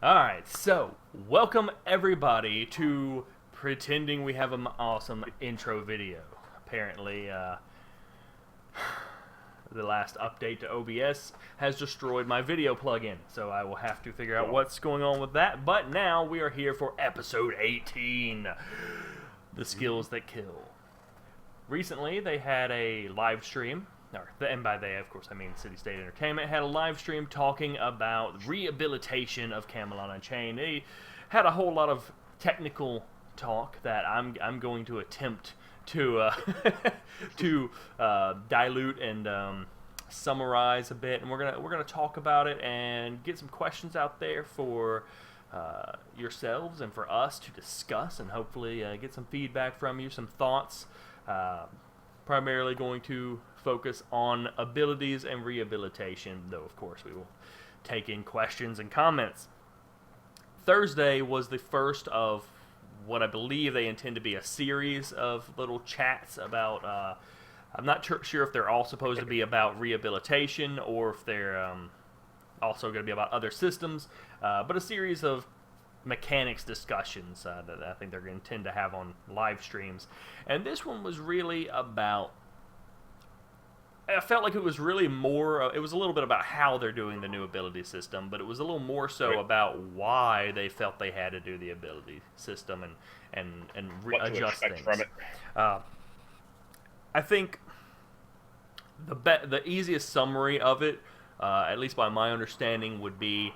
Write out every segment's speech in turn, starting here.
Alright, so, welcome everybody to pretending we have an awesome intro video. Apparently, the last update to OBS has destroyed my video plugin, so I will have to figure out what's going on with that. But now we are here for episode 18, The Skills That Kill. Recently, they had a live stream. And by they, of course, I mean City State Entertainment, had a live stream talking about re-abilitation of Camelot Unchained. They had a whole lot of technical talk that I'm going to attempt to dilute and summarize a bit, and we're gonna talk about it and get some questions out there for yourselves and for us to discuss, and hopefully get some feedback from you, some thoughts. Primarily going to focus on abilities and rehabilitation, though of course we will take in questions and comments. Thursday was the first of what I believe they intend to be a series of little chats about, I'm not sure if they're all supposed to be about rehabilitation or if they're also going to be about other systems, but a series of mechanics discussions that I think they're going to intend to have on live streams. And this one was really about, I felt like it was really more, it was a little bit about how they're doing the new ability system, but it was a little more so about why they felt they had to do the ability system and adjust things from it. I think the easiest summary of it, at least by my understanding, would be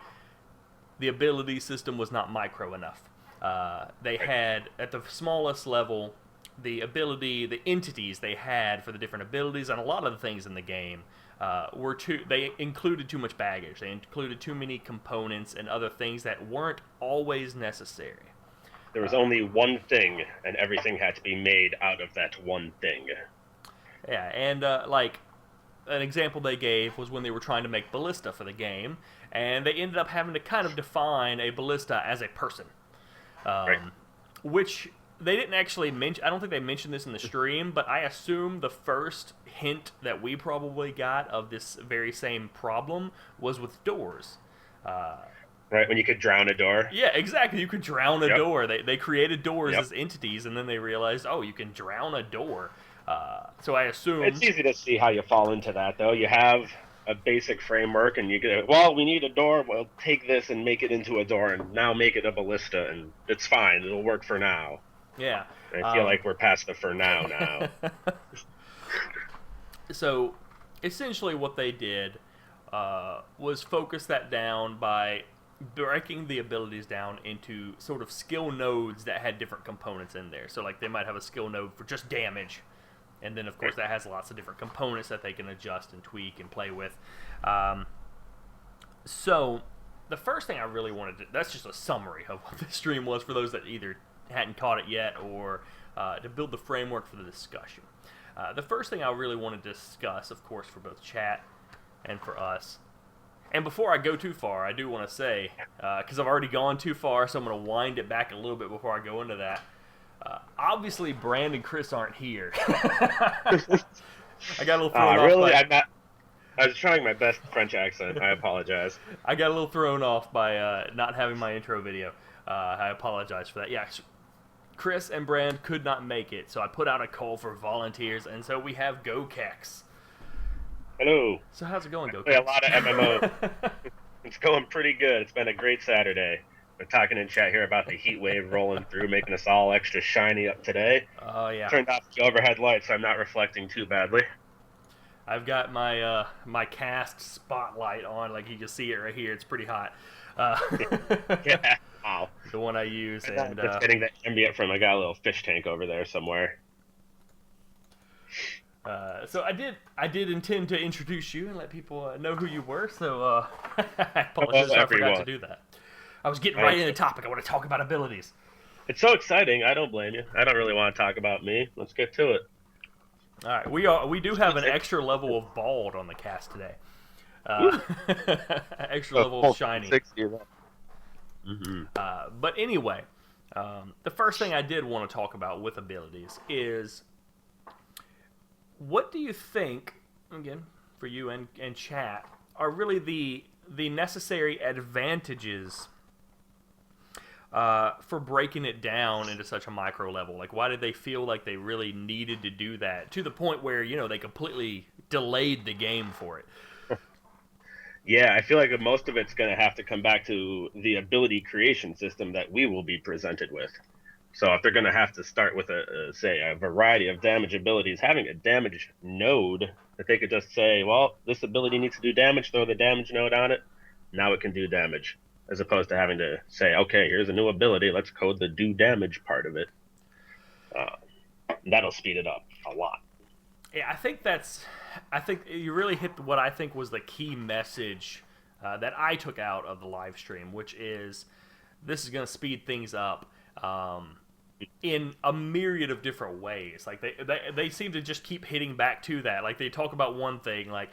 the ability system was not micro enough. They had, at the smallest level, the entities they had for the different abilities, and a lot of the things in the game they included too much baggage. They included too many components and other things that weren't always necessary. There was only one thing, and everything had to be made out of that one thing. Yeah, and like, an example they gave was when they were trying to make ballista for the game, and they ended up having to kind of define a ballista as a person, which they didn't actually mention. I don't think they mentioned this in the stream, but I assume the first hint that we probably got of this very same problem was with doors. Right, when you could drown a door. Yeah, exactly. You could drown a door. They created doors as entities, and then they realized, oh, you can drown a door. So I assume it's easy to see how you fall into that, though. You have a basic framework, and you go, well, we need a door. Well, take this and make it into a door, and now make it a ballista, and it's fine. It'll work for now. Yeah. I feel like we're past the for now. So, essentially what they did was focus that down by breaking the abilities down into sort of skill nodes that had different components in there. So, like, they might have a skill node for just damage, and then, of course, that has lots of different components that they can adjust and tweak and play with. So, the first thing I really wanted to... That's just a summary of what the stream was for those that either hadn't caught it yet or to build the framework for the discussion. The first thing I really want to discuss, of course, for both chat and for us... And before I go too far, I do want to say, because I've already gone too far, so I'm going to wind it back a little bit before I go into that. Obviously, Brand and Kriss aren't here. I got a little thrown off. Really? I'm not. I was trying my best French accent. I apologize. I got a little thrown off by not having my intro video. I apologize for that. Yeah, Kriss and Brand could not make it, so I put out a call for volunteers, and so we have GoKex. Hello. So how's it going, GoKex? A lot of MMO. It's going pretty good. It's been a great Saturday. We're talking in chat here about the heat wave rolling through, making us all extra shiny up today. Oh, yeah. Turned off the overhead light, so I'm not reflecting too badly. I've got my my cast spotlight on, like you can see it right here. It's pretty hot. Yeah. Wow. The one I use. And just getting the ambient from, I got a little fish tank over there somewhere. So I did intend to introduce you and let people know who you were, so I apologize if I forgot to do that. I was getting right into the topic. I want to talk about abilities. It's so exciting. I don't blame you. I don't really want to talk about me. Let's get to it. All right, we do have an extra level of bald on the cast today. Extra level of shiny. 60. But anyway, the first thing I did want to talk about with abilities is, what do you think, again, for you and chat, are really the necessary advantages for breaking it down into such a micro level? Like, why did they feel like they really needed to do that to the point where, you know, they completely delayed the game for it? Yeah, I feel like most of it's going to have to come back to the ability creation system that we will be presented with. So if they're going to have to start with say, a variety of damage abilities, having a damage node that they could just say, well, this ability needs to do damage, throw the damage node on it, now it can do damage, as opposed to having to say, okay, here's a new ability, let's code the do damage part of it. That'll speed it up a lot. Yeah, I think you really hit what I think was the key message that I took out of the live stream, which is this is going to speed things up in a myriad of different ways. Like they seem to just keep hitting back to that. Like they talk about one thing, like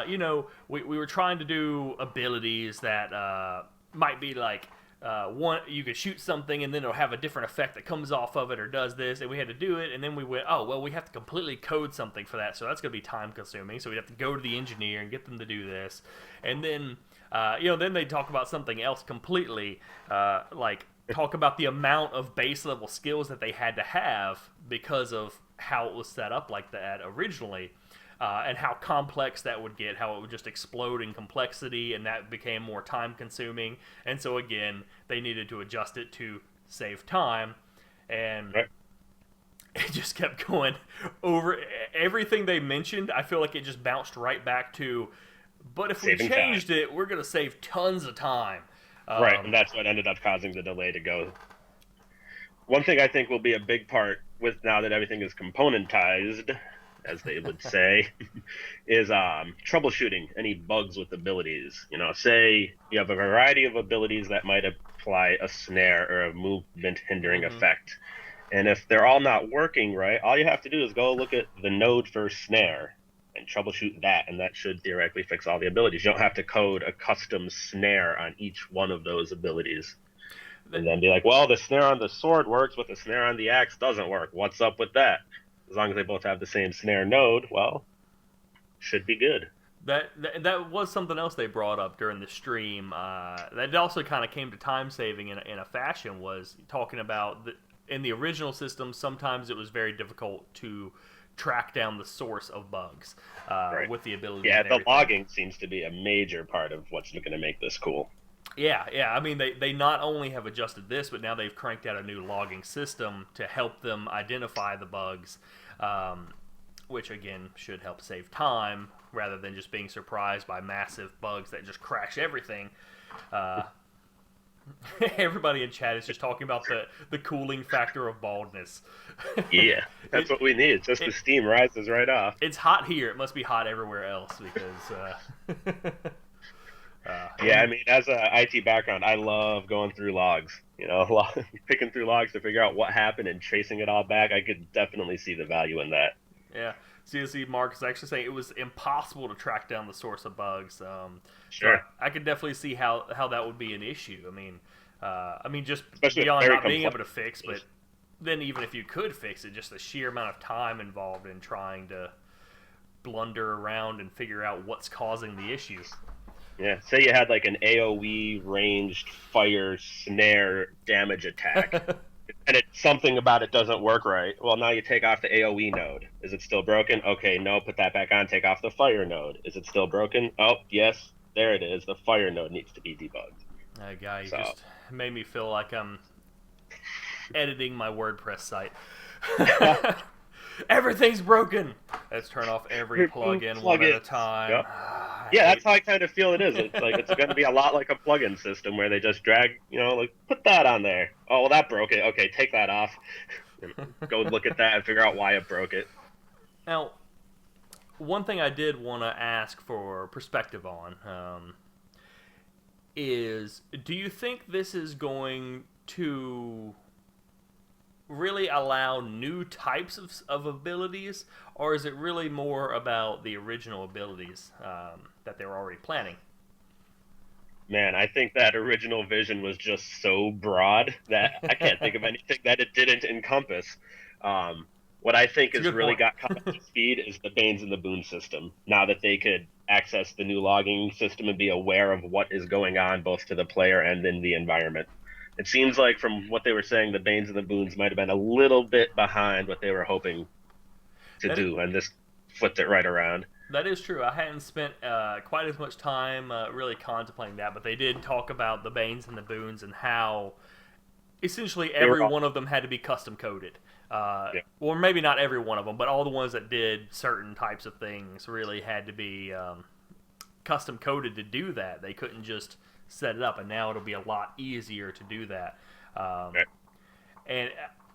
you know, we were trying to do abilities that might be like one, you could shoot something and then it'll have a different effect that comes off of it or does this, and we had to do it, and then we went, oh well, we have to completely code something for that, so that's going to be time consuming, so we'd have to go to the engineer and get them to do this, and then you know, then they talk about something else completely, like talk about the amount of base level skills that they had to have because of how it was set up like that originally. And how complex that would get, how it would just explode in complexity, and that became more time-consuming. And so, again, they needed to adjust it to save time, and it just kept going over. Everything they mentioned, I feel like it just bounced right back to, but if we changed it, we're going to save tons of time. Right, and that's what ended up causing the delay to go. One thing I think will be a big part with now that everything is componentized, as they would say, is troubleshooting any bugs with abilities. You know, say you have a variety of abilities that might apply a snare or a movement hindering effect. And if they're all not working right, all you have to do is go look at the node for snare and troubleshoot that, and that should theoretically fix all the abilities. You don't have to code a custom snare on each one of those abilities. And then be like, well, the snare on the sword works, but the snare on the axe doesn't work. What's up with that? As long as they both have the same snare node, well, should be good. That was something else they brought up during the stream. That also kind of came to time saving in a fashion, was talking about in the original system, sometimes it was very difficult to track down the source of bugs with the ability. Yeah, the logging seems to be a major part of what's going to make this cool. Yeah. I mean, they not only have adjusted this, but now they've cranked out a new logging system to help them identify the bugs, which, again, should help save time rather than just being surprised by massive bugs that just crash everything. Everybody in chat is just talking about the cooling factor of baldness. Yeah, that's what we need. Just the steam rises right off. It's hot here. It must be hot everywhere else because... yeah, I mean, as an IT background, I love going through logs. You know, picking through logs to figure out what happened and tracing it all back. I could definitely see the value in that. Yeah, CSE Mark is actually saying it was impossible to track down the source of bugs. Sure, so I could definitely see how that would be an issue. I mean, just especially beyond not being able to fix, but then even if you could fix it, just the sheer amount of time involved in trying to blunder around and figure out what's causing the issue. Yeah, say you had like an AoE ranged fire snare damage attack, and something about it doesn't work right. Well, now you take off the AoE node. Is it still broken? Okay, no, put that back on. Take off the fire node. Is it still broken? Oh, yes, there it is. The fire node needs to be debugged. Guy, you just made me feel like I'm editing my WordPress site. Everything's broken. Let's turn off every plugin one at a time. Yep. Yeah, that's how I kind of feel it is. It's like it's going to be a lot like a plugin system where they just drag, like put that on there. Oh, well, that broke it. Okay, take that off. Go look at that and figure out why it broke it. Now, one thing I did want to ask for perspective on is, do you think this is going to really allow new types of abilities, or is it really more about the original abilities that they were already planning? Man, I think that original vision was just so broad that I can't think of anything that it didn't encompass. What I think has really got caught up to speed is the Banes and the Boon system. Now that they could access the new logging system and be aware of what is going on both to the player and in the environment. It seems like from what they were saying, the Banes and the Boons might have been a little bit behind what they were hoping to That do, and this flipped it right around. That is true. I hadn't spent quite as much time really contemplating that, but they did talk about the Banes and the Boons and how essentially They every were all, one of them had to be custom coded. yeah, Or maybe not every one of them, but all the ones that did certain types of things really had to be custom coded to do that. They couldn't just set it up, and now it'll be a lot easier to do that. right. And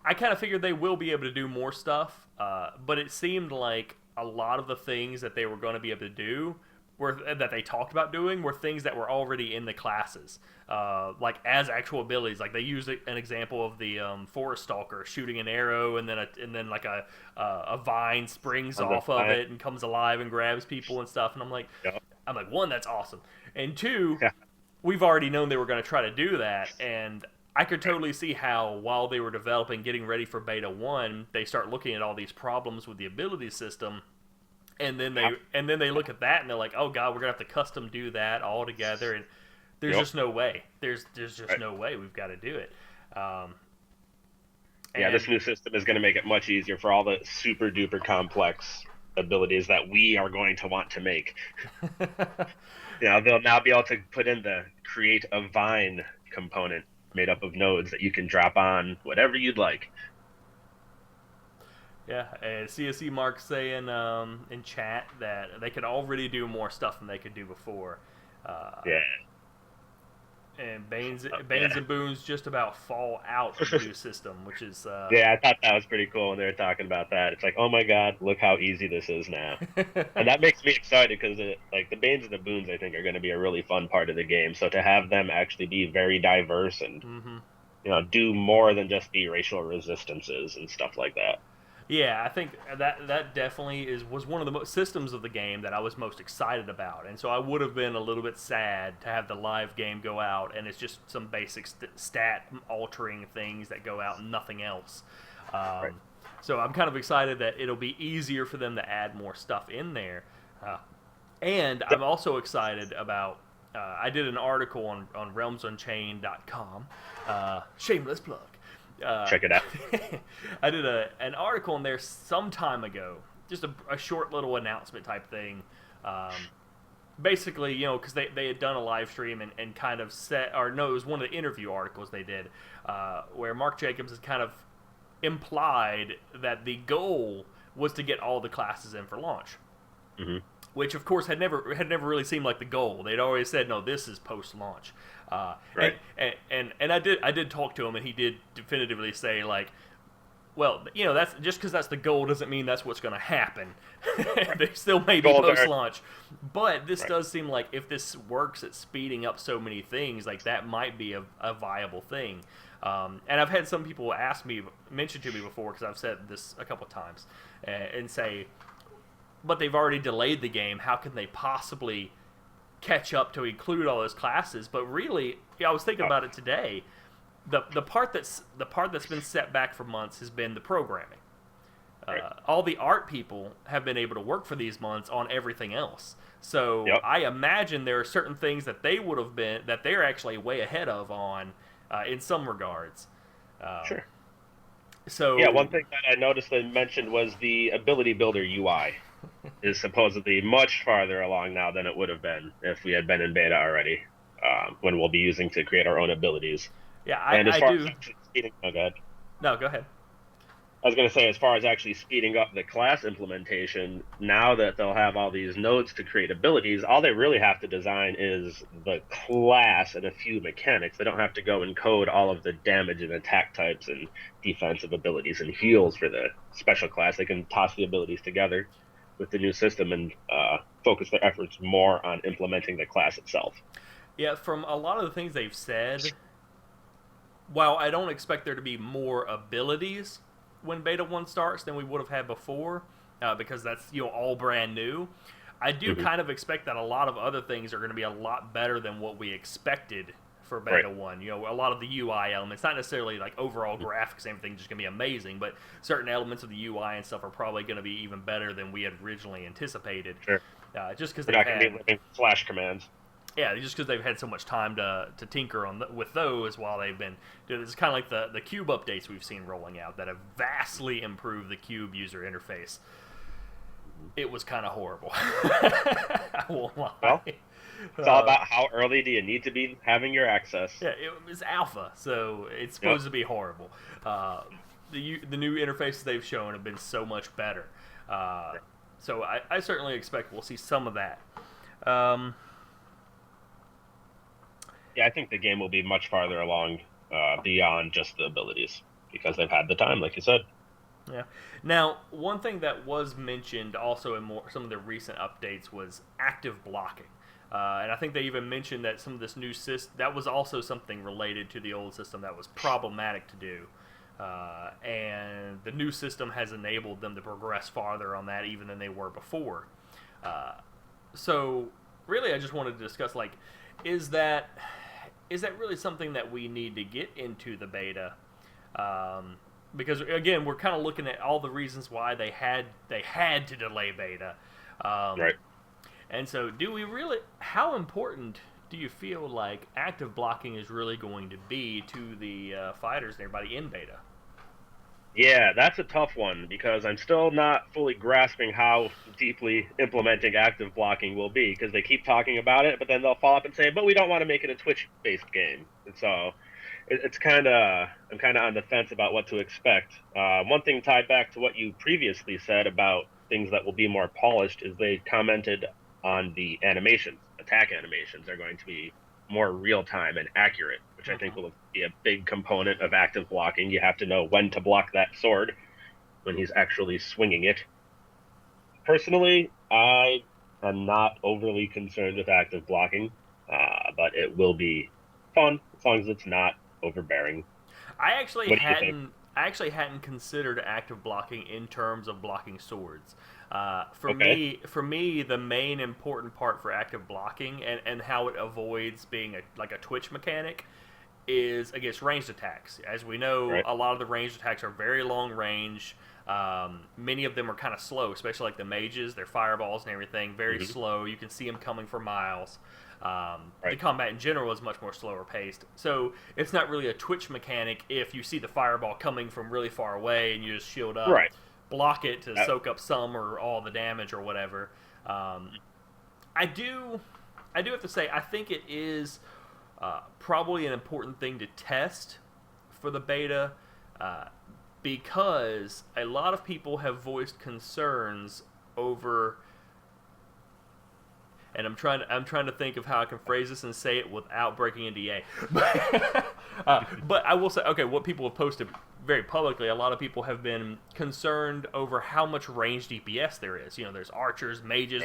I kind of figured they will be able to do more stuff, but it seemed like a lot of the things that they were going to be able to do that they talked about doing were things that were already in the classes, like as actual abilities. Like they used an example of the Forest Stalker shooting an arrow, and then like a vine springs off of it and comes alive and grabs people and stuff. And Yeah. I'm like, one, that's awesome, and two, Yeah. we've already known they were going to try to do that, and I could totally see how while they were developing, getting ready for Beta 1, they start looking at all these problems with the ability system, and then they look at that and they're like, oh god, we're gonna have to custom do that all together, and there's just no way. There's just no way. We've got to do it. Yeah, this new system is going to make it much easier for all the super duper complex abilities that we are going to want to make. They'll now be able to put in the create a vine component made up of nodes that you can drop on whatever you'd like. Yeah, and CSE Mark saying in chat that they could already do more stuff than they could do before. Yeah. And Banes and Boons just about fall out of the new system, which is... Yeah, I thought that was pretty cool when they were talking about that. It's like, oh my god, look how easy this is now. And that makes me excited because the Banes and the Boons, I think, are going to be a really fun part of the game. So to have them actually be very diverse and, do more than just be racial resistances and stuff like that. Yeah, I think that definitely was one of the systems of the game that I was most excited about, and so I would have been a little bit sad to have the live game go out and it's just some basic stat altering things that go out and nothing else. Right. So I'm kind of excited that it'll be easier for them to add more stuff in there, and I'm also excited about. I did an article on realmsunchained.com. Shameless plug. Check it out. I did an article in there some time ago, just a short little announcement type thing. Basically, because they had done a live stream and kind of it was one of the interview articles they did, where Mark Jacobs has kind of implied that the goal was to get all the classes in for launch. Mm-hmm. Which, of course, had never really seemed like the goal. They'd always said, no, this is post-launch. Right. And I did talk to him, and he did definitively say, like, well, that's just because that's the goal doesn't mean that's what's going to happen. They still may be post-launch. But this does seem like if this works at speeding up so many things, like that might be a viable thing. And I've had some people mention to me before, because I've said this a couple of times, and say, but they've already delayed the game. How can they possibly catch up to include all those classes? But really, I was thinking about it today. The part that's been set back for months has been the programming. All the art people have been able to work for these months on everything else. So I imagine there are certain things that they're actually way ahead of on in some regards. Sure. So yeah, one thing that I noticed they mentioned was the ability builder UI is supposedly much farther along now than it would have been if we had been in beta already, when we'll be using to create our own abilities. Yeah, as far as speeding, go ahead. No, go ahead. I was going to say, as far as actually speeding up the class implementation, now that they'll have all these nodes to create abilities, all they really have to design is the class and a few mechanics. They don't have to go and code all of the damage and attack types and defensive abilities and heals for the special class. They can toss the abilities together with the new system and focus their efforts more on implementing the class itself. Yeah, from a lot of the things they've said, while I don't expect there to be more abilities when Beta 1 starts than we would have had before, because that's all brand new, I do kind of expect that a lot of other things are going to be a lot better than what we expected for Beta 1. A lot of the UI elements, not necessarily like overall graphics and everything just going to be amazing, but certain elements of the UI and stuff are probably going to be even better than we had originally anticipated. Sure. Just because they're not going to be living Flash commands. Yeah, just because they've had so much time to tinker with those while they've been doing this. It's kind of like the cube updates we've seen rolling out that have vastly improved the cube user interface. It was kind of horrible. I won't lie. Well, it's all about how early do you need to be having your access. Yeah, it was alpha, so it's supposed to be horrible. The new interfaces they've shown have been so much better. So I certainly expect we'll see some of that. Yeah, I think the game will be much farther along beyond just the abilities because they've had the time, like you said. Yeah. Now, one thing that was mentioned also in some of the recent updates was active blocking. And I think they even mentioned that some of this new system, that was also something related to the old system that was problematic to do. And the new system has enabled them to progress farther on that even than they were before. So, really, I just wanted to discuss, like, is that really something that we need to get into the beta? Because again, we're kind of looking at all the reasons why they had to delay beta. Right. And so, do we really? How important do you feel like active blocking is really going to be to the fighters and everybody in beta? Yeah, that's a tough one because I'm still not fully grasping how deeply implementing active blocking will be because they keep talking about it, but then they'll follow up and say, "But we don't want to make it a Twitch-based game." And so I'm kind of on the fence about what to expect. One thing tied back to what you previously said about things that will be more polished is they commented on the animations. Attack animations are going to be more real-time and accurate, which I think will be a big component of active blocking. You have to know when to block that sword when he's actually swinging it. Personally, I am not overly concerned with active blocking, but it will be fun as long as it's not overbearing. I actually hadn't considered active blocking in terms of blocking swords. For me, the main important part for active blocking and how it avoids being like a twitch mechanic is against ranged attacks. As we know, a lot of the ranged attacks are very long range. Many of them are kind of slow, especially like the mages. Their fireballs and everything, very slow. You can see them coming for miles. The combat in general is much more slower paced. So it's not really a twitch mechanic if you see the fireball coming from really far away and you just shield up. Block it to soak up some or all the damage or whatever. I do have to say I think it is probably an important thing to test for the beta because a lot of people have voiced concerns over, and I'm trying to think of how I can phrase this and say it without breaking NDA. But I will say, okay, what people have posted very publicly, a lot of people have been concerned over how much ranged DPS there is. You know, there's archers, mages,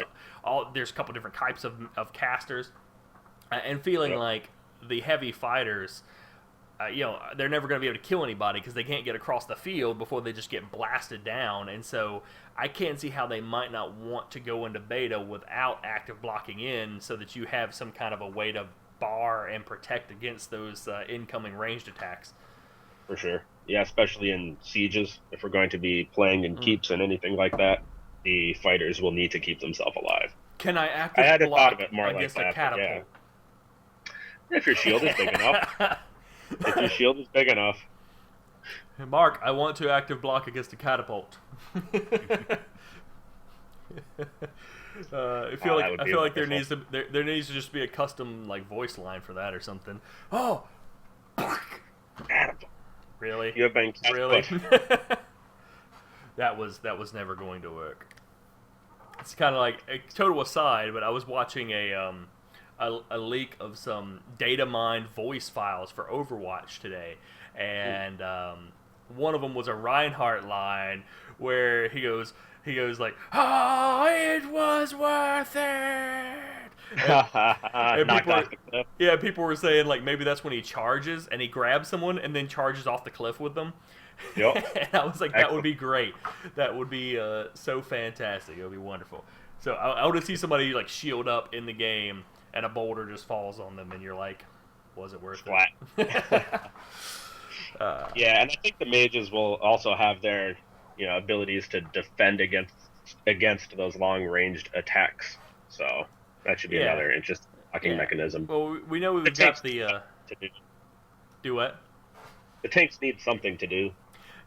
there's a couple different types of casters, and feeling like the heavy fighters, they're never going to be able to kill anybody because they can't get across the field before they just get blasted down. And so I can't see how they might not want to go into beta without active blocking in so that you have some kind of a way to bar and protect against those incoming ranged attacks. For sure. Yeah, especially in sieges. If we're going to be playing in keeps and anything like that, the fighters will need to keep themselves alive. Can I active block against a catapult? Yeah. If your shield is big enough. If your shield is big enough. Hey, Mark, I want to active block against a catapult. I feel like there needs to just be a custom like voice line for that or something. Oh, catapult. Really? You have been really? That was never going to work. It's kind of like a total aside, but I was watching a leak of some data mined voice files for Overwatch today, and one of them was a Reinhardt line where he goes like, "Oh, it was worth it." And people were saying like maybe that's when he charges and he grabs someone and then charges off the cliff with them. Yep. And I was like, that would be great. That would be so fantastic. It would be wonderful. So I want to see somebody like shield up in the game and a boulder just falls on them and you're like, was it worth it? Yeah, and I think the mages will also have their abilities to defend against those long ranged attacks. So that should be another interesting locking mechanism. Well, we know we've got the do what? The tanks need something to do.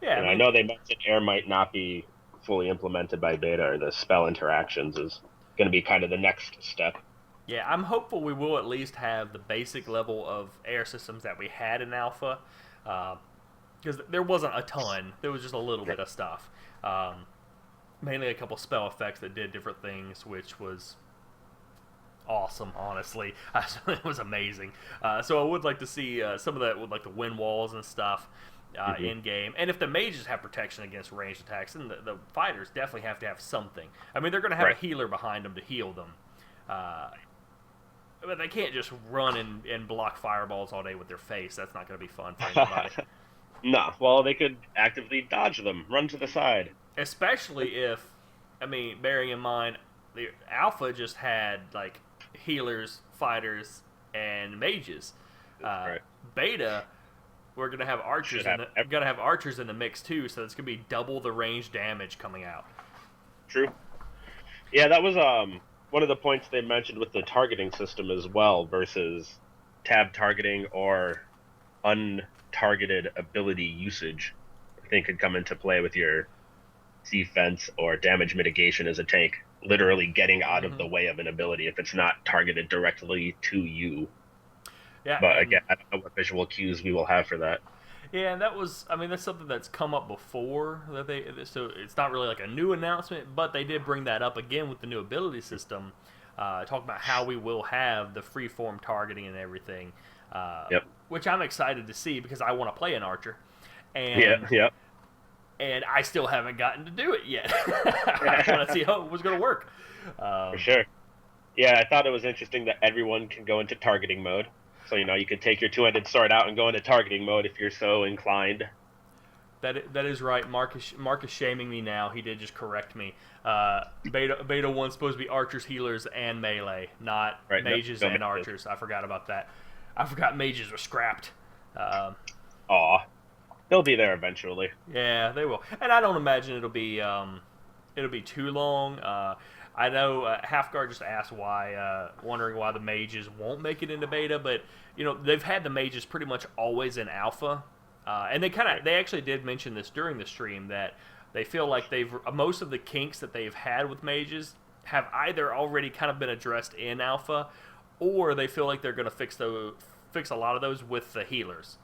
Yeah, And I know they mentioned air might not be fully implemented by beta, or the spell interactions is going to be kind of the next step. Yeah, I'm hopeful we will at least have the basic level of air systems that we had in alpha, because there wasn't a ton. There was just a little bit of stuff. Mainly a couple spell effects that did different things, which was awesome, honestly. It was amazing. So I would like to see some of that with like the wind walls and stuff in game. And if the mages have protection against ranged attacks, then the fighters definitely have to have something. I mean, they're going to have a healer behind them to heal them. But they can't just run and block fireballs all day with their face. That's not going to be fun for anybody. No, well, they could actively dodge them, run to the side. Especially if, I mean, bearing in mind, the alpha just had, like, healers, fighters, and mages. Right. Beta, we're going to have archers in the mix, too, so it's going to be double the range damage coming out. True. Yeah, that was one of the points they mentioned with the targeting system as well, versus tab targeting or untargeted ability usage. I think could come into play with your defense or damage mitigation as a tank, literally getting out of the way of an ability if it's not targeted directly to you. Yeah, but again, I don't know what visual cues we will have for that. Yeah, and that's something that's come up before, so it's not really like a new announcement, but they did bring that up again with the new ability system, talking about how we will have the freeform targeting and everything, which I'm excited to see because I want to play an archer, and and I still haven't gotten to do it yet. I want to see how it was going to work. For sure. Yeah, I thought it was interesting that everyone can go into targeting mode. So, you could take your two-handed sword out and go into targeting mode if you're so inclined. That is right. Mark is shaming me now. He did just correct me. Beta 1's supposed to be archers, healers, and melee, not mages and archers. I forgot about that. I forgot mages were scrapped. Aw. They'll be there eventually. Yeah, they will. And I don't imagine it'll be too long. I know Halfguard just asked wondering why the mages won't make it into beta, but they've had the mages pretty much always in alpha, and they actually did mention this during the stream that they feel like most of the kinks that they've had with mages have either already kind of been addressed in alpha, or they feel like they're going to fix a lot of those with the healers.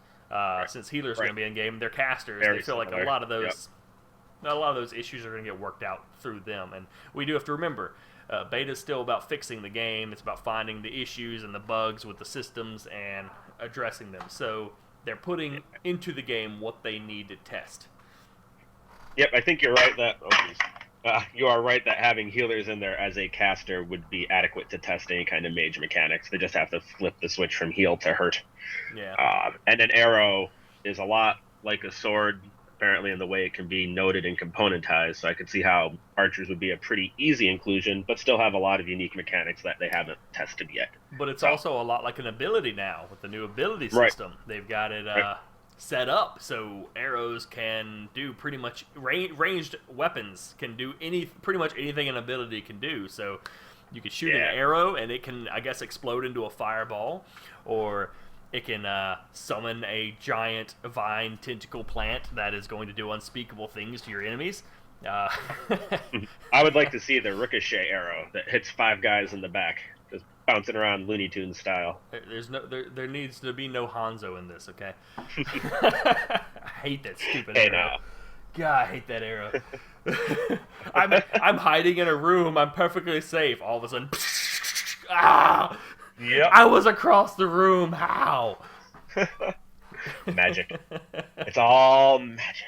Since healers are going to be in game, they're casters. They feel like a lot of those issues are going to get worked out through them. And we do have to remember, beta is still about fixing the game. It's about finding the issues and the bugs with the systems and addressing them. So they're putting into the game what they need to test. Yep, I think you're right that you are right that having healers in there as a caster would be adequate to test any kind of mage mechanics. They just have to flip the switch from heal to hurt. Yeah. And an arrow is a lot like a sword, apparently, in the way it can be noted and componentized. So I could see how archers would be a pretty easy inclusion, but still have a lot of unique mechanics that they haven't tested yet. But it's also a lot like an ability now with the new ability system. Right. They've got it set up so arrows can do pretty much ranged weapons can do pretty much anything an ability can do. So you could shoot an arrow and it can, I guess, explode into a fireball, or it can summon a giant vine tentacle plant that is going to do unspeakable things to your enemies. I would like to see the ricochet arrow that hits 5 guys in the back, just bouncing around Looney Tunes style. There needs to be no Hanzo in this, okay? I hate that stupid arrow. Now. God, I hate that arrow. I'm hiding in a room. I'm perfectly safe. All of a sudden, ah! Yep. I was across the room. How? Magic. It's all magic.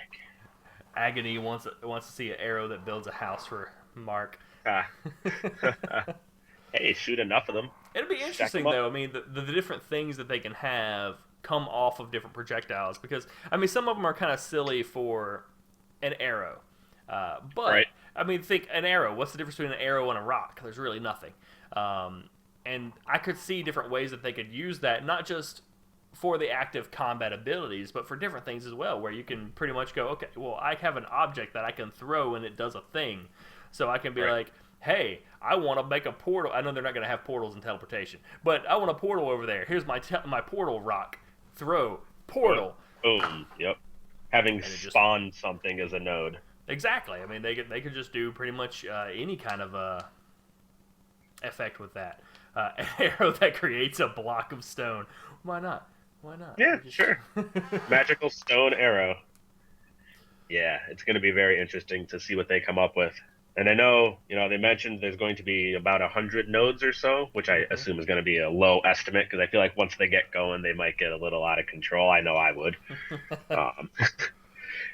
Agony wants to see an arrow that builds a house for Mark. Hey, shoot enough of them. It'll be interesting, though. I mean, the different things that they can have come off of different projectiles. Because, I mean, some of them are kind of silly for an arrow. But, I mean, think an arrow. What's the difference between an arrow and a rock? There's really nothing. And I could see different ways that they could use that, not just for the active combat abilities, but for different things as well, where you can pretty much go, okay, well, I have an object that I can throw and it does a thing. So I can be like, hey, I want to make a portal. I know they're not going to have portals and teleportation, but I want a portal over there. Here's my portal rock. Throw portal. Boom. Yep. Having spawned something as a node. Exactly. I mean, they could just do pretty much any kind of effect with that. An arrow that creates a block of stone. Why not? Why not? Yeah, sure. Magical stone arrow. Yeah, it's going to be very interesting to see what they come up with. And I know, they mentioned there's going to be about 100 nodes or so, which I assume is going to be a low estimate, because I feel like once they get going, they might get a little out of control. I know I would.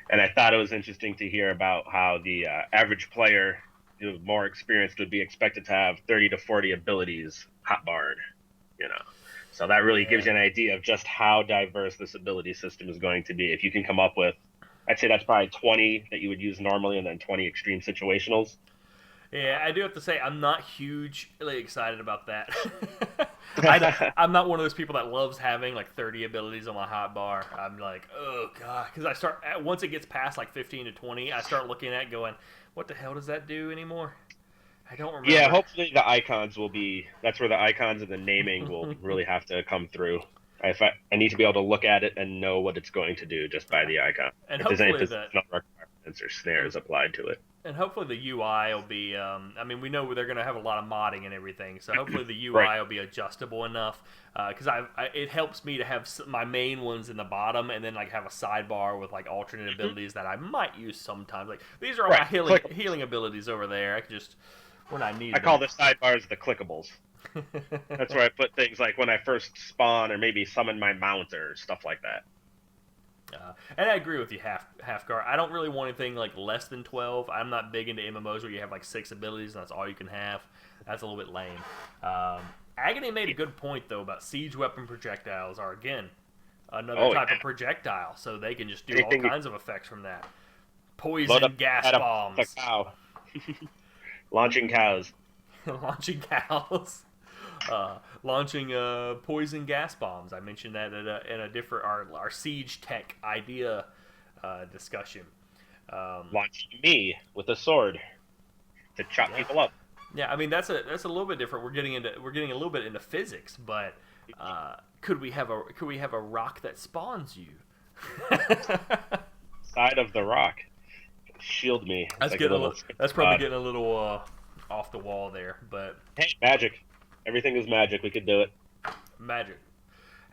And I thought it was interesting to hear about how the average player who's more experienced would be expected to have 30 to 40 abilities hotbarred, So that really gives you an idea of just how diverse this ability system is going to be. If you can come up with, I'd say that's probably 20 that you would use normally and then 20 extreme situationals. Yeah, I do have to say I'm not hugely excited about that. I'm not one of those people that loves having like 30 abilities on my hotbar. I'm like, oh god, because once it gets past like 15 to 20, I start looking at it going, what the hell does that do anymore? I don't remember. Yeah, hopefully the icons will be. That's where the icons and the naming will really have to come through. I need to be able to look at it and know what it's going to do just by the icon. And if there's any hopefully requirements or snares applied to it. And hopefully the UI will be. We know they're going to have a lot of modding and everything, so hopefully the UI will be adjustable enough. Because it helps me to have my main ones in the bottom, and then like have a sidebar with like alternate abilities that I might use sometimes. Like these are all my healing abilities over there. I can just when I need. I call the sidebars the clickables. That's where I put things like when I first spawn, or maybe summon my mount or stuff like that. And I agree with you, Halfgar. I don't really want anything like less than 12. I'm not big into MMOs where you have like 6 abilities and that's all you can have. That's a little bit lame. Agony made a good point though about siege weapon projectiles are again another type of projectile, so they can just do all kinds of effects from that. Poison gas bombs. Cow. Launching cows. Launching cows. Launching poison gas bombs. I mentioned that in a different our siege tech idea discussion. Launching me with a sword to chop people up. Yeah, I mean that's a little bit different. We're getting a little bit into physics, but could we have a rock that spawns you? Side of the rock. Shield me. That's probably getting a little off the wall there, but hey, magic. Everything is magic. We could do it. Magic.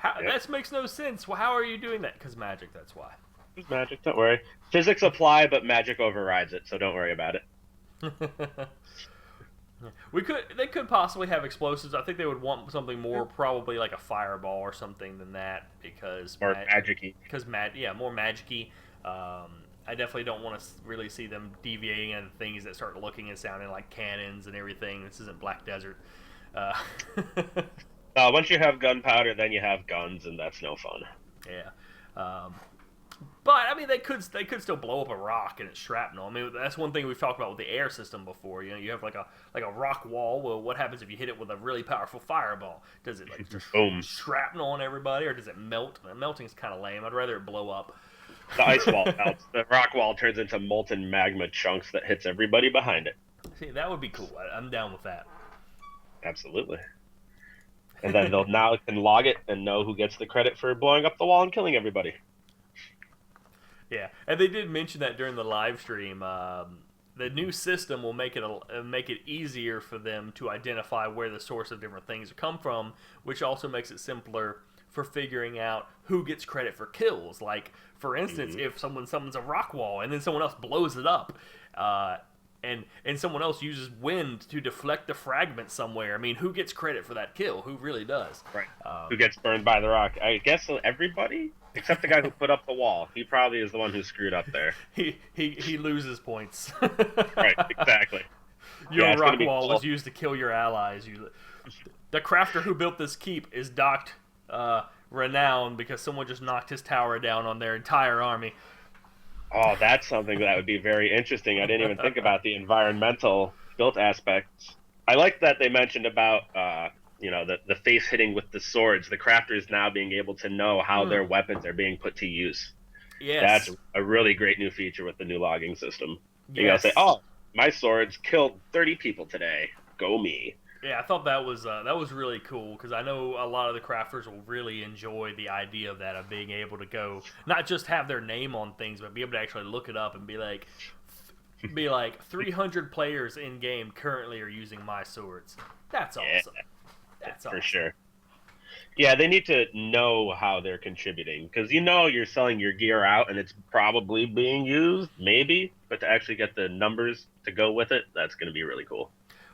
That makes no sense. Well, how are you doing that? Because magic, that's why. It's magic, don't worry. Physics apply, but magic overrides it, so don't worry about it. They could possibly have explosives. I think they would want something more, probably like a fireball or something than that, because more magic-y. Because more magic-y. I definitely don't want to really see them deviating into things that start looking and sounding like cannons and everything. This isn't Black Desert. Once you have gunpowder, then you have guns, and that's no fun. Yeah, but I mean, they could still blow up a rock and it's shrapnel. I mean, that's one thing we've talked about with the air system before. You have like a rock wall. Well, what happens if you hit it with a really powerful fireball? Does it like just boom shrapnel on everybody, or does it melt? Melting's kind of lame. I'd rather it blow up. The ice wall melts. The rock wall turns into molten magma chunks that hits everybody behind it. See, that would be cool. I'm down with that. Absolutely. And then they'll now can log it and know who gets the credit for blowing up the wall and killing everybody. Yeah, and they did mention that during the live stream. The new system will make it easier for them to identify where the source of different things come from, which also makes it simpler for figuring out who gets credit for kills. Like, for instance, if someone summons a rock wall and then someone else blows it up, and someone else uses wind to deflect the fragment somewhere. I mean, who gets credit for that kill? Who really does? Right. Who gets burned by the rock? I guess everybody, except the guy who put up the wall. He probably is the one who screwed up there. He loses points. Right, exactly. Your rock wall was used to kill your allies. The crafter who built this keep is docked renown because someone just knocked his tower down on their entire army. Oh, that's something that would be very interesting. I didn't even think about the environmental built aspects. I like that they mentioned about, the face hitting with the swords. The crafters now being able to know how their weapons are being put to use. Yes. That's a really great new feature with the new logging system. You gotta say, oh, my swords killed 30 people today. Go me. Yeah, I thought that was really cool because I know a lot of the crafters will really enjoy the idea of that, of being able to go not just have their name on things, but be able to actually look it up and be like 300 players in game currently are using my swords. That's awesome. That's awesome. For sure. Yeah, they need to know how they're contributing because you're selling your gear out and it's probably being used, maybe, but to actually get the numbers to go with it, that's going to be really cool.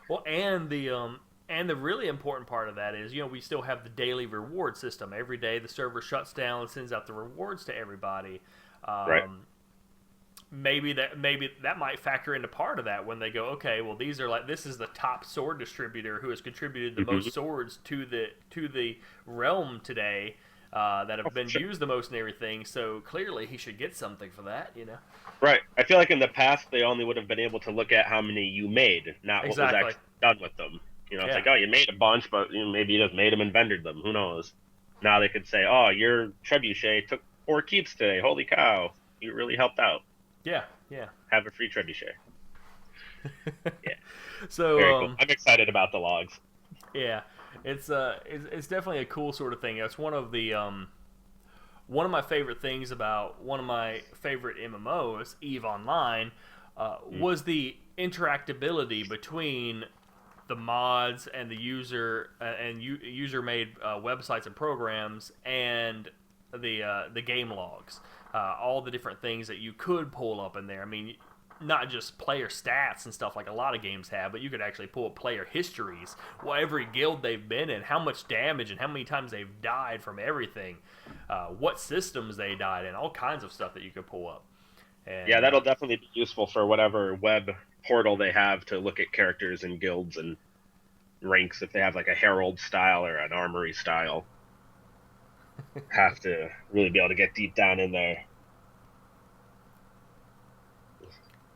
Well, and the really important part of that is, we still have the daily reward system. Every day the server shuts down and sends out the rewards to everybody. Right. Maybe that might factor into part of that when they go, okay, well, this is the top sword distributor who has contributed the most swords to the realm today, that have been used the most and everything. So clearly he should get something for that, Right. I feel like in the past they only would have been able to look at how many you made, not what was actually done with them. It's like, oh, you made a bunch, but maybe you just made them and vendored them. Who knows? Now they could say, oh, your trebuchet took 4 keeps today. Holy cow, you really helped out. Yeah. Have a free trebuchet. Yeah. So very cool. I'm excited about the logs. Yeah, it's definitely a cool sort of thing. It's one of my favorite things about one of my favorite MMOs, EVE Online, was the interactability between the mods and the user user-made websites and programs and the game logs. All the different things that you could pull up in there. I mean, not just player stats and stuff like a lot of games have, but you could actually pull up player histories, every guild they've been in, how much damage and how many times they've died from everything, what systems they died in, all kinds of stuff that you could pull up. And, yeah, that'll definitely be useful for whatever web portal they have to look at characters and guilds and ranks. If they have like a herald style or an armory style, have to really be able to get deep down in there.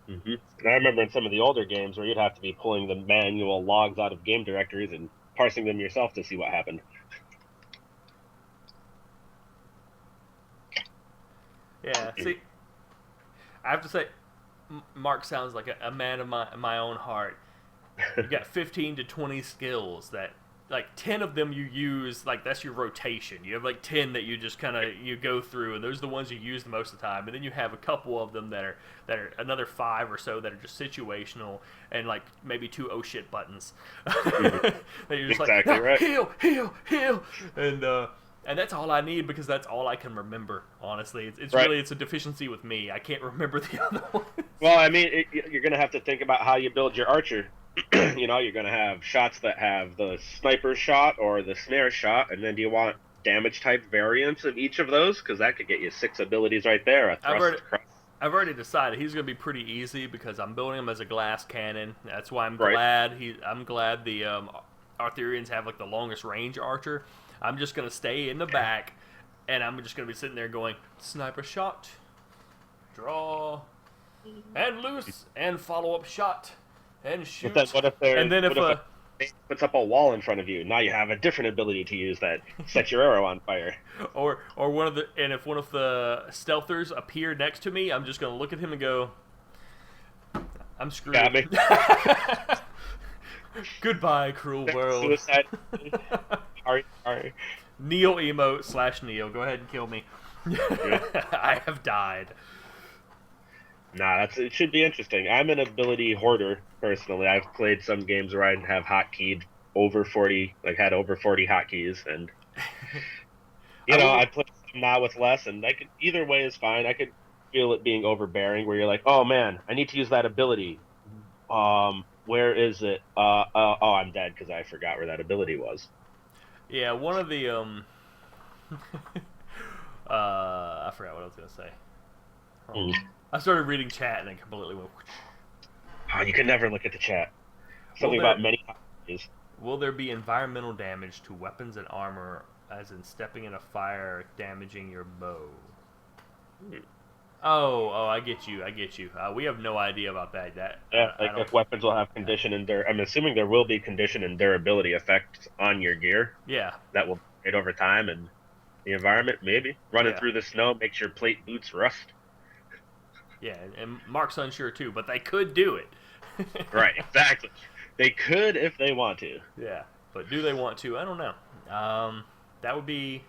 Mm-hmm. And I remember in some of the older games where you'd have to be pulling the manual logs out of game directories and parsing them yourself to see what happened. Yeah, see, I have to say, Mark sounds like a man of my own heart. You got 15 to 20 skills that, like, 10 of them you use, like, that's your rotation. You have, like, 10 that you just kind of, you go through, and those are the ones you use the most of the time. And then you have a couple of them that are another 5 or so that are just situational, and, like, maybe 2 oh shit buttons. That you're just exactly like, right. Heal. And that's all I need because that's all I can remember, honestly. It's right. Really, it's a deficiency with me. I can't remember the other ones. Well, I mean, you're going to have to think about how you build your archer. You're going to have shots that have the sniper shot or the snare shot, and then do you want damage type variants of each of those? Because that could get you 6 abilities right there. I've already decided he's going to be pretty easy because I'm building him as a glass cannon. That's why I'm glad the Arthurians have like the longest range archer. I'm just going to stay in the back, and I'm just going to be sitting there going, sniper shot, draw, and loose, and follow-up shot, and shoot. But then what if if puts up a wall in front of you? Now you have a different ability to use that sets your arrow on fire. Or if one of the stealthers appear next to me, I'm just going to look at him and go, I'm screwed. Got me. Goodbye, cruel world. Suicide. Sorry. Neil emote / Neil. Go ahead and kill me. I have died. Nah, it should be interesting. I'm an ability hoarder, personally. I've played some games where I have hotkeyed over 40, had over 40 hotkeys, and, I play some now with less, and either way is fine. I could feel it being overbearing, where you're like, oh man, I need to use that ability. Where is it? I'm dead because I forgot where that ability was. Yeah, one of the, I forgot what I was going to say. I started reading chat and it completely went. Oh, you can never look at the chat. Something about many hotkeys. Will there be environmental damage to weapons and armor, as in stepping in a fire, damaging your bow? Oh, I get you. We have no idea about that. If weapons will have condition and I'm assuming there will be condition and durability effects on your gear. Yeah. That will fade over time, and the environment, maybe. Running through the snow makes your plate boots rust. Yeah, and Mark's unsure too, but they could do it. Right, exactly. They could if they want to. Yeah, but do they want to? I don't know. That would be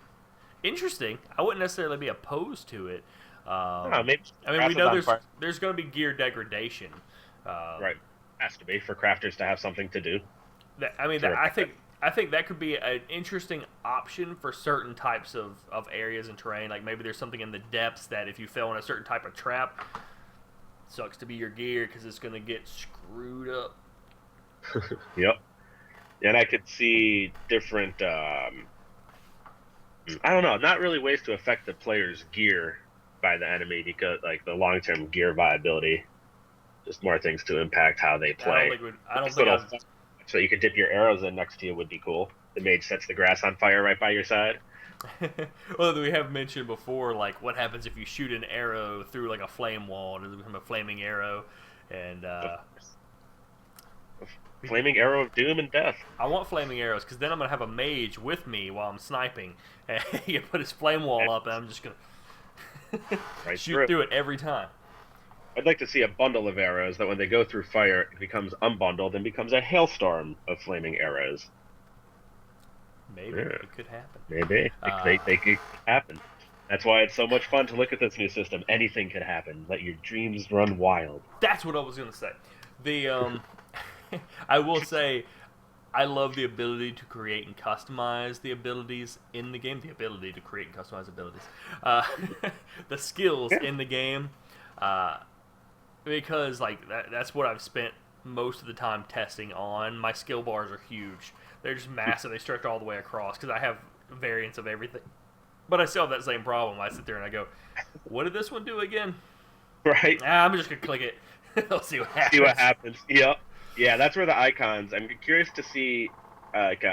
interesting. I wouldn't necessarily be opposed to it. Oh, maybe I mean, we grass is know on fire. there's going to be gear degradation. Right, has to be for crafters to have something to do I mean, to repair it. I think that could be an interesting option for certain types of areas and terrain. Like maybe there's something in the depths that if you fell in a certain type of trap, sucks to be your gear because it's going to get screwed up. Yep. And I could see different. I don't know, not really ways to affect the player's gear by the enemy because like the long-term gear viability, just more things to impact how they play. I don't This think little so you could dip your arrows in next to you would be cool. The mage sets the grass on fire right by your side. Well, we have mentioned before, like what happens if you shoot an arrow through like a flame wall? Does it become a flaming arrow? And Flaming arrow of doom and death. I want flaming arrows because then I'm gonna have a mage with me while I'm sniping, and he can put his flame wall up, and I'm just gonna Right shoot through it every time. I'd like to see a bundle of arrows that when they go through fire, it becomes unbundled and becomes a hailstorm of flaming arrows. Maybe it could happen. Maybe they could happen. That's why it's so much fun to look at this new system. Anything could happen. Let your dreams run wild. That's what I was gonna say. The I will say, I love the ability to create and customize the abilities in the game. The ability to create and customize abilities, the skills in the game, because like that's what I've spent most of the time testing on. My skill bars are huge. They're just massive. They stretch all the way across because I have variants of everything. But I still have that same problem. I sit there and I go, "What did this one do again?" Right. I'm just gonna click it. Let's see what happens. See what happens. Yep. Yeah, that's where the icons. I'm curious to see, like,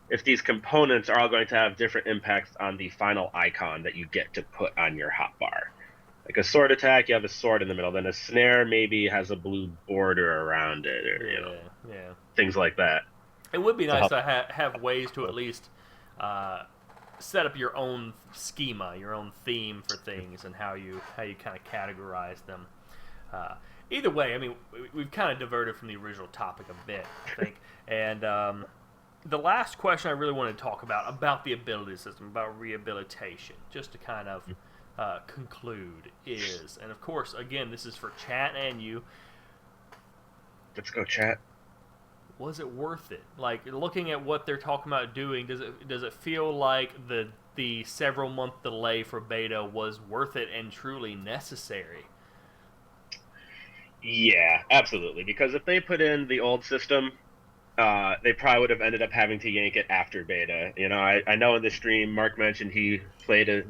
if these components are all going to have different impacts on the final icon that you get to put on your hotbar. Like a sword attack, you have a sword in the middle. Then a snare maybe has a blue border around it, or things like that. It would be nice to have ways to at least set up your own schema, your own theme for things, and how you kind of categorize them. Either way, I mean, we've kind of diverted from the original topic a bit, I think. And the last question I really wanted to talk about the ability system, about rehabilitation, just to kind of conclude is, and of course, again, this is for chat and you. Let's go, chat. Was it worth it? Like, looking at what they're talking about doing, does it feel like the several month delay for beta was worth it and truly necessary? Yeah, absolutely. Because if they put in the old system, they probably would have ended up having to yank it after beta. You know, I know in the stream, Mark mentioned he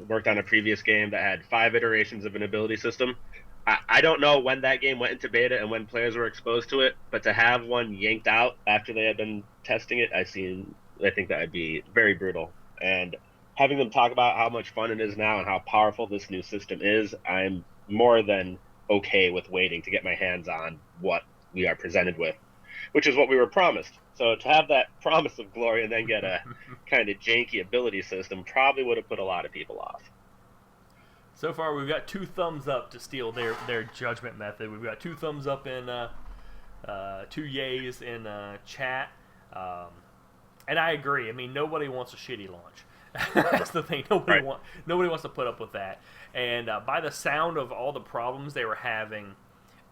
worked on a previous game that had 5 iterations of an ability system. I don't know when that game went into beta and when players were exposed to it, but to have one yanked out after they had been testing it, I think that would be very brutal. And having them talk about how much fun it is now and how powerful this new system is, I'm more than okay with waiting to get my hands on what we are presented with, which is what we were promised. So to have that promise of glory and then get a kind of janky ability system probably would have put a lot of people off. So far, we've got 2 thumbs up to steal their judgment method. We've got 2 thumbs up in 2 yays in chat, and I agree. I mean, nobody wants a shitty launch. That's the thing. Nobody wants to put up with that. And by the sound of all the problems they were having,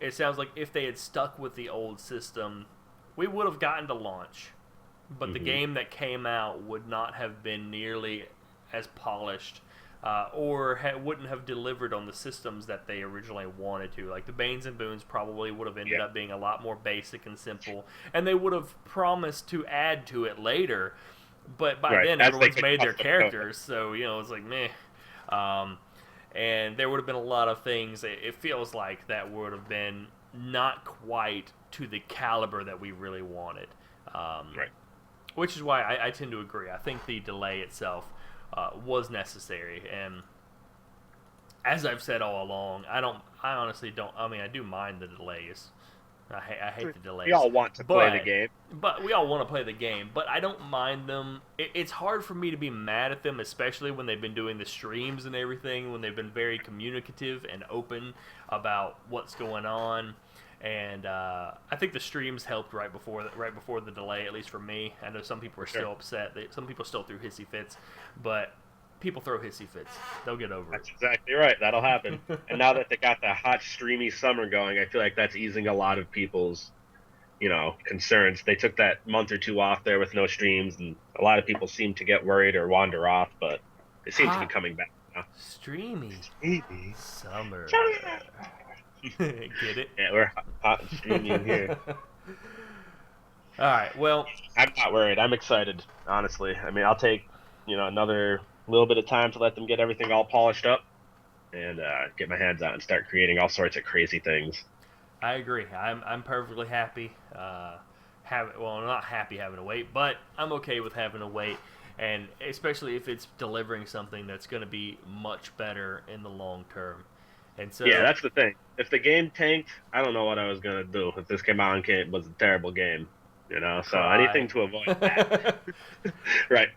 it sounds like if they had stuck with the old system, we would have gotten to launch. But the game that came out would not have been nearly as polished, or wouldn't have delivered on the systems that they originally wanted to. Like the Banes and Boons probably would have ended up being a lot more basic and simple, and they would have promised to add to it later. But by then, everyone's made their characters, so, you know, it's like, meh. And there would have been a lot of things, it feels like, that would have been not quite to the caliber that we really wanted. Which is why I tend to agree. I think the delay itself was necessary. And as I've said all along, I honestly don't, I mean, I do mind the delays. I hate the delays. We all want to play the game. But we all want to play the game. But I don't mind them. It's hard for me to be mad at them, especially when they've been doing the streams and everything, when they've been very communicative and open about what's going on. And I think the streams helped right before the delay, at least for me. I know some people are still upset. Some people still threw hissy fits, but people throw hissy fits. They'll get over it. That's exactly right. That'll happen. And now that they got the hot, streamy summer going, I feel like that's easing a lot of people's, concerns. They took that month or two off there with no streams, and a lot of people seem to get worried or wander off, but they seem to be coming back now. Streamy. Summer. Get it? Yeah, we're hot and streamy in here. All right, well... I'm not worried. I'm excited, honestly. I mean, I'll take, another little bit of time to let them get everything all polished up and get my hands out and start creating all sorts of crazy things. I agree. I'm perfectly happy. Not happy having to wait, but I'm okay with having to wait, and especially if it's delivering something that's going to be much better in the long term. And so, yeah, that's the thing. If the game tanked, I don't know what I was going to do if this came out and was a terrible game. So anything to avoid that. Right.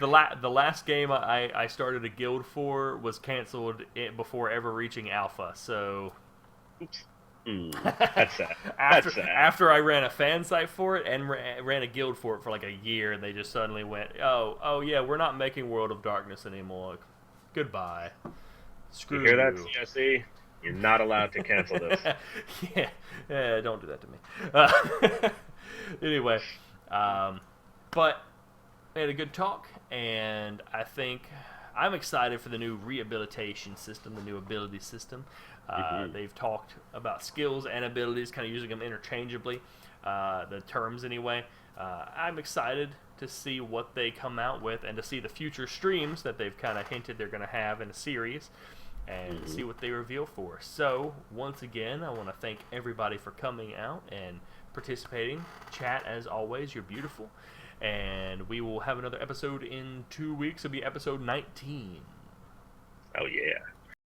The last game I started a guild for was canceled before ever reaching alpha. So that's sad. After I ran a fan site for it and ran a guild for it for like a year, and they just suddenly went, oh yeah, we're not making World of Darkness anymore. Goodbye. Screw you. Hear that, you. CSE? You're not allowed to cancel this. Yeah, don't do that to me. Anyway, but we had a good talk, and I think I'm excited for the new re-abilitation system, the new ability system. They've talked about skills and abilities, kind of using them interchangeably, the terms anyway. I'm excited to see what they come out with and to see the future streams that they've kind of hinted they're going to have in a series and see what they reveal for us. So, once again, I want to thank everybody for coming out and participating. Chat, as always, you're beautiful. And we will have another episode in 2 weeks. It'll be episode 19. Oh, yeah.